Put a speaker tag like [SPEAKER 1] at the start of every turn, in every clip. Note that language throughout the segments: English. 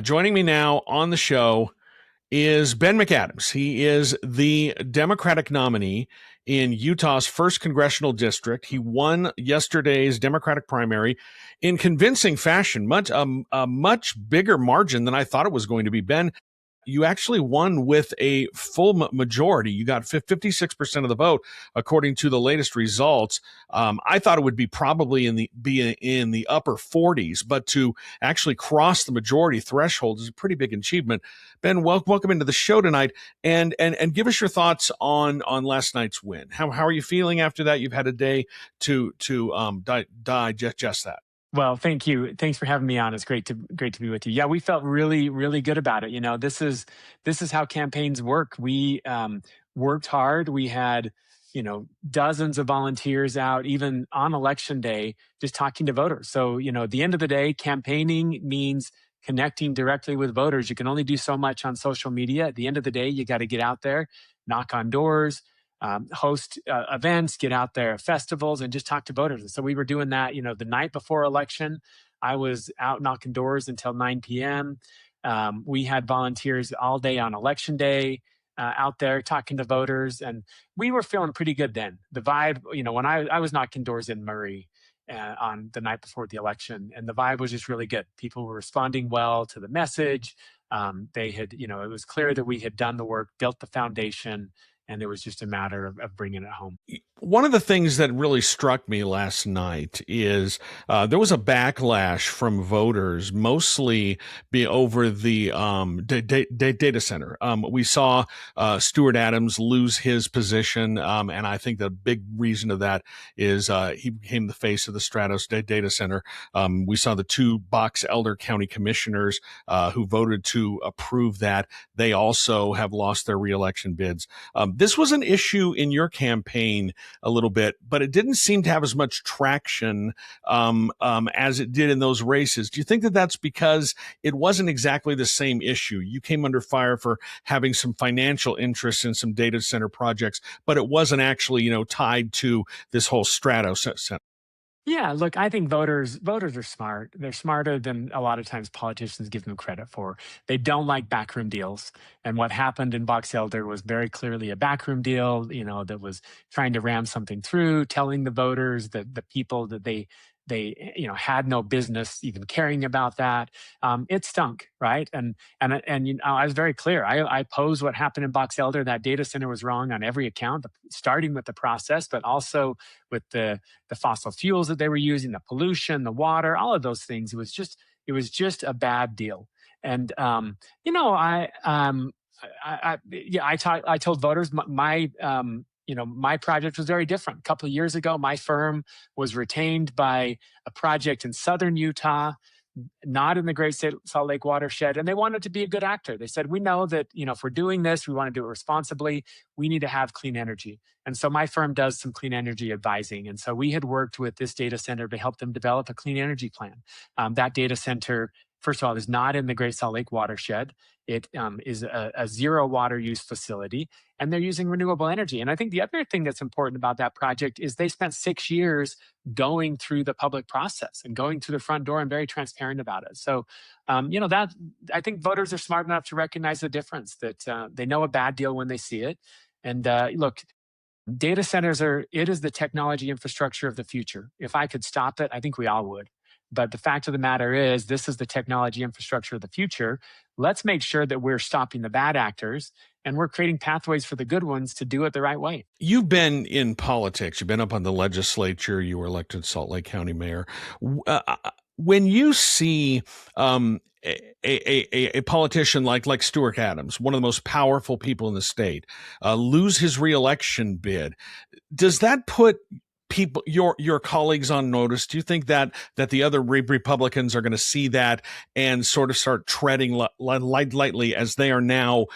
[SPEAKER 1] Joining me now on the show is Ben McAdams. He is the Democratic nominee in Utah's first congressional district. He won yesterday's Democratic primary in convincing fashion, a much bigger margin than I thought it was going to be. Ben, you actually won with a full majority. You got 56% of the vote, according to the latest results. I thought it would be probably in the upper 40s, but to actually cross the majority threshold is a pretty big achievement. Ben, welcome into the show tonight, and give us your thoughts on last night's win. How are you feeling after that? You've had a day to digest that.
[SPEAKER 2] Well, thank you. Thanks for having me on. It's great to be with you. Yeah, we felt really good about it. This is how campaigns work. We worked hard. We had dozens of volunteers out, even on election day, just talking to voters. So at the end of the day, campaigning means connecting directly with voters. You can only do so much on social media. At the end of the day, you got to get out there, knock on doors, host events, get out there at festivals, and just talk to voters. And so we were doing that, the night before election. I was out knocking doors until 9 p.m. We had volunteers all day on election day out there talking to voters, and we were feeling pretty good then. The vibe, when I was knocking doors in Murray on the night before the election, and the vibe was just really good. People were responding well to the message. They had, it was clear that we had done the work, built the foundation, and it was just a matter of bringing it home.
[SPEAKER 1] One of the things that really struck me last night is there was a backlash from voters, mostly over the data center. We saw Stuart Adams lose his position, and I think the big reason of that is he became the face of the Stratos data center. We saw the two Box Elder County commissioners who voted to approve that. They also have lost their reelection bids. This was an issue in your campaign a little bit, but it didn't seem to have as much traction as it did in those races. Do you think that that's because it wasn't exactly the same issue? You came under fire for having some financial interests in some data center projects, but it wasn't actually, tied to this whole Stratos center.
[SPEAKER 2] Yeah, look, I think voters are smart. They're smarter than a lot of times politicians give them credit for. They don't like backroom deals. And what happened in Box Elder was very clearly a backroom deal, that was trying to ram something through, telling the voters that the people that they had no business even caring about that. It stunk, right? And I was very clear. I posed what happened in Box Elder. That data center was wrong on every account, starting with the process, but also with the fossil fuels that they were using, the pollution, the water, all of those things. It was just a bad deal. And I told voters my project was very different. A couple of years ago, my firm was retained by a project in southern Utah, not in the Great Salt Lake watershed, and they wanted to be a good actor. They said, we know that, if we're doing this, we want to do it responsibly. We need to have clean energy. And so my firm does some clean energy advising. And so we had worked with this data center to help them develop a clean energy plan. That data center, first of all, is not in the Great Salt Lake watershed. It is a zero water use facility, and they're using renewable energy. And I think the other thing that's important about that project is they spent 6 years going through the public process and going through the front door and very transparent about it. So, that I think voters are smart enough to recognize the difference, that they know a bad deal when they see it. And look, data centers it is the technology infrastructure of the future. If I could stop it, I think we all would. But the fact of the matter is, this is the technology infrastructure of the future. Let's make sure that we're stopping the bad actors and we're creating pathways for the good ones to do it the right way.
[SPEAKER 1] You've been in politics. You've been up on the legislature. You were elected Salt Lake County mayor. When you see a politician like Stuart Adams, one of the most powerful people in the state, lose his reelection bid, does that put people, your colleagues on notice? Do you think that the other Republicans are going to see that and sort of start treading lightly as they are now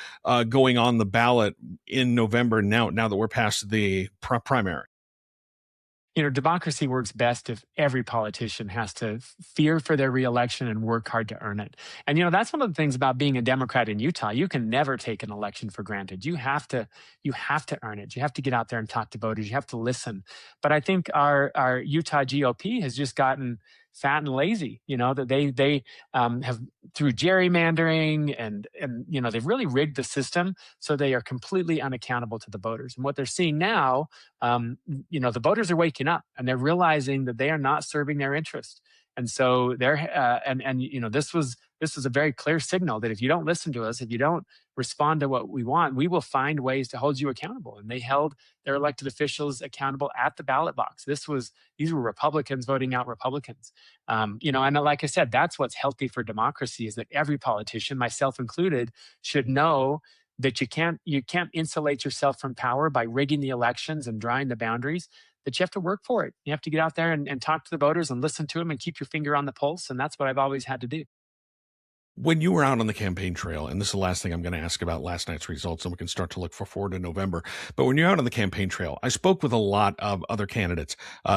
[SPEAKER 1] going on the ballot in November, now that we're past the primary?
[SPEAKER 2] Democracy works best if every politician has to fear for their reelection and work hard to earn it. And, that's one of the things about being a Democrat in Utah. You can never take an election for granted. You have to earn it. You have to get out there and talk to voters. You have to listen. But I think our Utah GOP has just gotten fat and lazy. That they have, through gerrymandering and they've really rigged the system so they are completely unaccountable to the voters. And what they're seeing now, the voters are waking up and they're realizing that they are not serving their interest. And so this was a very clear signal that if you don't listen to us, if you don't respond to what we want, we will find ways to hold you accountable. And they held their elected officials accountable at the ballot box. These were Republicans voting out Republicans. And like I said, that's what's healthy for democracy, is that every politician, myself included, should know that you can't insulate yourself from power by rigging the elections and drawing the boundaries. That you have to work for it. You have to get out there and talk to the voters and listen to them and keep your finger on the pulse. And that's what I've always had to do.
[SPEAKER 1] When you were out on the campaign trail, and this is the last thing I'm going to ask about last night's results, and we can start to look forward to November. But when you're out on the campaign trail, I spoke with a lot of other candidates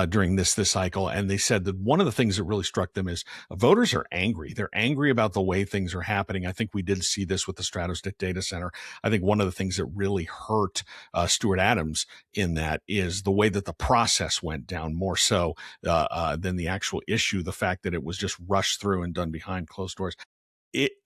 [SPEAKER 1] during this cycle, and they said that one of the things that really struck them is voters are angry. They're angry about the way things are happening. I think we did see this with the Stratos data center. I think one of the things that really hurt Stuart Adams in that is the way that the process went down, more so than the actual issue, the fact that it was just rushed through and done behind closed doors.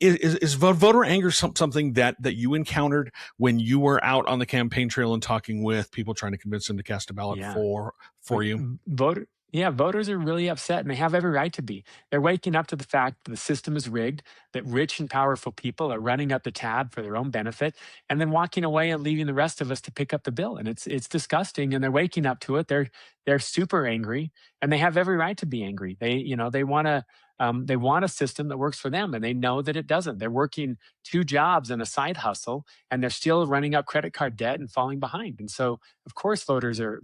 [SPEAKER 1] Is voter anger something that you encountered when you were out on the campaign trail and talking with people trying to convince them to cast a ballot
[SPEAKER 2] Yeah.
[SPEAKER 1] for you?
[SPEAKER 2] Voters are really upset, and they have every right to be. They're waking up to the fact that the system is rigged, that rich and powerful people are running up the tab for their own benefit, and then walking away and leaving the rest of us to pick up the bill. And it's disgusting, and they're waking up to it. They're super angry, and they have every right to be angry. They want a system that works for them, and they know that it doesn't. They're working two jobs and a side hustle, and they're still running up credit card debt and falling behind. And so, of course, voters are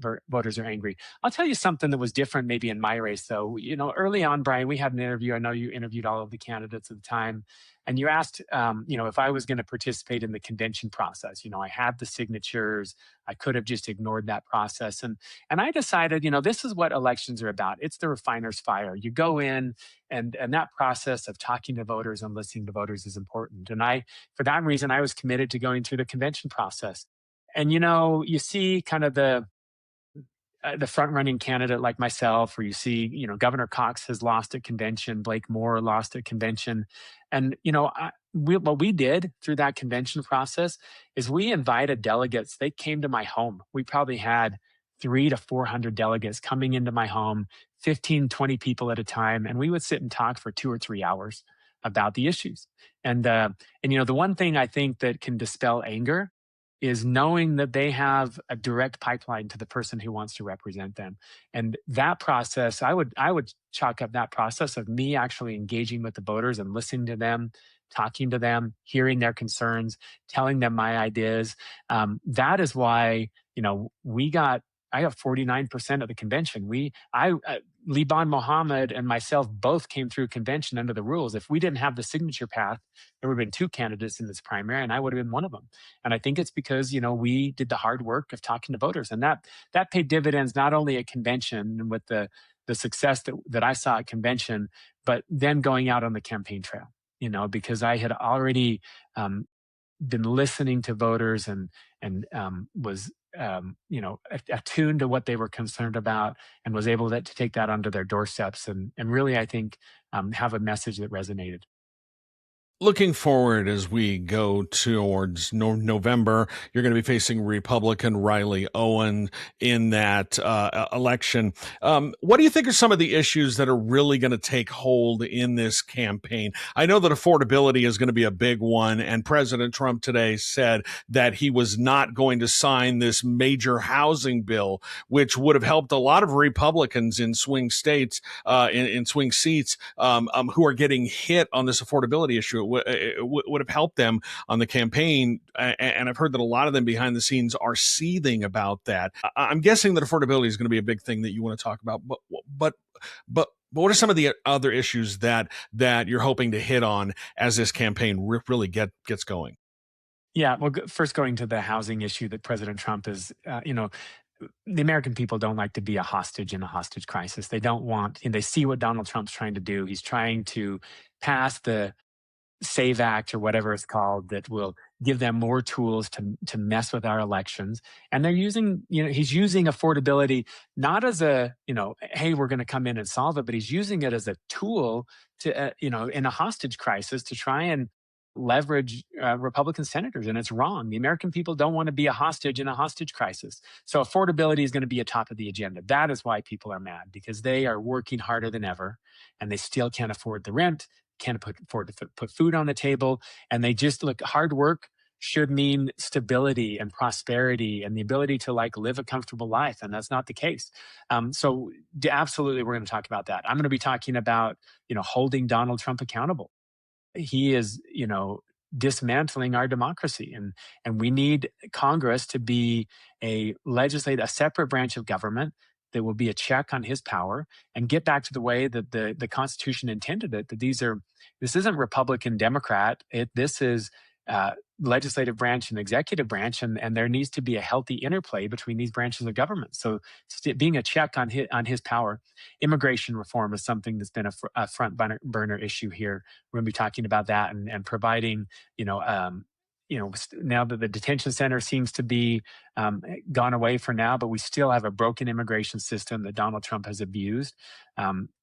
[SPEAKER 2] angry. I'll tell you something that was different maybe in my race, though. Early on, Brian, we had an interview. I know you interviewed all of the candidates at the time, and you asked, if I was going to participate in the convention process. I had the signatures. I could have just ignored that process, and I decided, this is what elections are about. It's the refiner's fire. You go in, and that process of talking to voters and listening to voters is important. And for that reason, I was committed to going through the convention process. And you see kind of the front running candidate like myself, or you see, Governor Cox has lost at convention, Blake Moore lost at convention. And, what we did through that convention process is we invited delegates. They came to my home. We probably had 300 to 400 delegates coming into my home, 15, 20 people at a time. And we would sit and talk for 2 or 3 hours about the issues. And the one thing I think that can dispel anger is knowing that they have a direct pipeline to the person who wants to represent them. And that process, I would chalk up that process of me actually engaging with the voters and listening to them, talking to them, hearing their concerns, telling them my ideas. That is why, I got 49% of the convention. Liban Mohammed and myself both came through convention under the rules. If we didn't have the signature path, there would have been 2 candidates in this primary, and I would have been one of them. And I think it's because, we did the hard work of talking to voters, and that paid dividends not only at convention and with the success that I saw at convention, but then going out on the campaign trail, because I had already been listening to voters and was attuned to what they were concerned about, and was able to take that onto their doorsteps and really, I think, have a message that resonated.
[SPEAKER 1] Looking forward as we go towards November, you're going to be facing Republican Riley Owen in that election. What do you think are some of the issues that are really going to take hold in this campaign? I know that affordability is going to be a big one, and President Trump today said that he was not going to sign this major housing bill, which would have helped a lot of Republicans in swing states, in swing seats, who are getting hit on this affordability issue. It would have helped them on the campaign. And I've heard that a lot of them behind the scenes are seething about that. I'm guessing that affordability is going to be a big thing that you want to talk about. But what are some of the other issues that you're hoping to hit on as this campaign really gets going?
[SPEAKER 2] Yeah, well, first going to the housing issue that President Trump is, the American people don't like to be a hostage in a hostage crisis. They don't want, they see what Donald Trump's trying to do. He's trying to pass the SAVE Act or whatever it's called that will give them more tools to mess with our elections. And they're using, he's using affordability not as a, hey, we're going to come in and solve it, but he's using it as a tool to, in a hostage crisis to try and leverage Republican senators. And it's wrong. The American people don't want to be a hostage in a hostage crisis. So affordability is going to be atop of the agenda. That is why people are mad, because they are working harder than ever and they still can't afford the rent, can't afford to put food on the table. And they just look, hard work should mean stability and prosperity and the ability to live a comfortable life. And that's not the case. So absolutely, we're going to talk about that. I'm going to be talking about, holding Donald Trump accountable. He is, dismantling our democracy, and we need Congress to be a separate branch of government that will be a check on his power and get back to the way that the Constitution intended it. That this isn't Republican, Democrat. This is legislative branch and executive branch, and there needs to be a healthy interplay between these branches of government. So being a check on his power. Immigration reform is something that's been a front burner issue here. We're going to be talking about that and providing, now that the detention center seems to be gone away for now, but we still have a broken immigration system that Donald Trump has abused.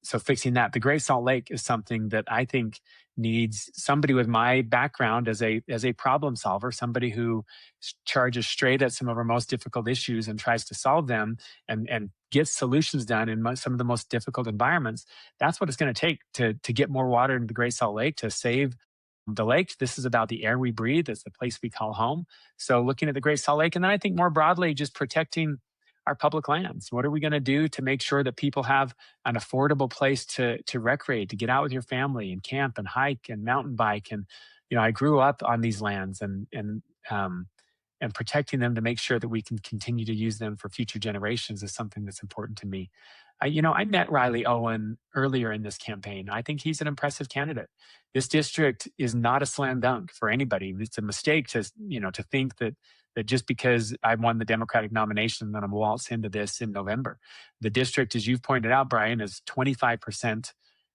[SPEAKER 2] So fixing that. The Great Salt Lake is something that I think needs somebody with my background as a problem solver, somebody who charges straight at some of our most difficult issues and tries to solve them and gets solutions done in some of the most difficult environments. That's what it's going to take to get more water into the Great Salt Lake, to save the lake. This is about the air we breathe. It's the place we call home. So looking at the Great Salt Lake, and then I think more broadly, just protecting our public lands. What are we going to do to make sure that people have an affordable place to recreate, to get out with your family and camp and hike and mountain bike? And, I grew up on these lands and protecting them to make sure that we can continue to use them for future generations is something that's important to me. I met Riley Owen earlier in this campaign. I think he's an impressive candidate. This district is not a slam dunk for anybody. It's a mistake to think that just because I won the Democratic nomination, that I'm waltz into this in November. The district, as you've pointed out, Bryan, is 25%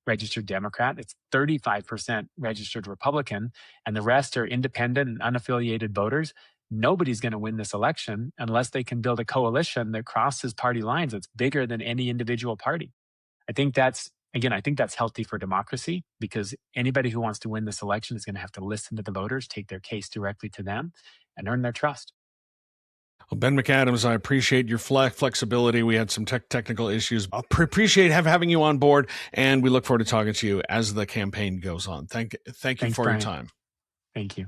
[SPEAKER 2] registered Democrat. It's 35% registered Republican, and the rest are independent and unaffiliated voters. Nobody's going to win this election unless they can build a coalition that crosses party lines that's bigger than any individual party. I think that's healthy for democracy, because anybody who wants to win this election is going to have to listen to the voters, take their case directly to them, and earn their trust.
[SPEAKER 1] Well, Ben McAdams, I appreciate your flexibility. We had some technical issues. I appreciate having you on board, and we look forward to talking to you as the campaign goes on. Thank you for
[SPEAKER 2] Bryan.
[SPEAKER 1] your time.
[SPEAKER 2] Thank you.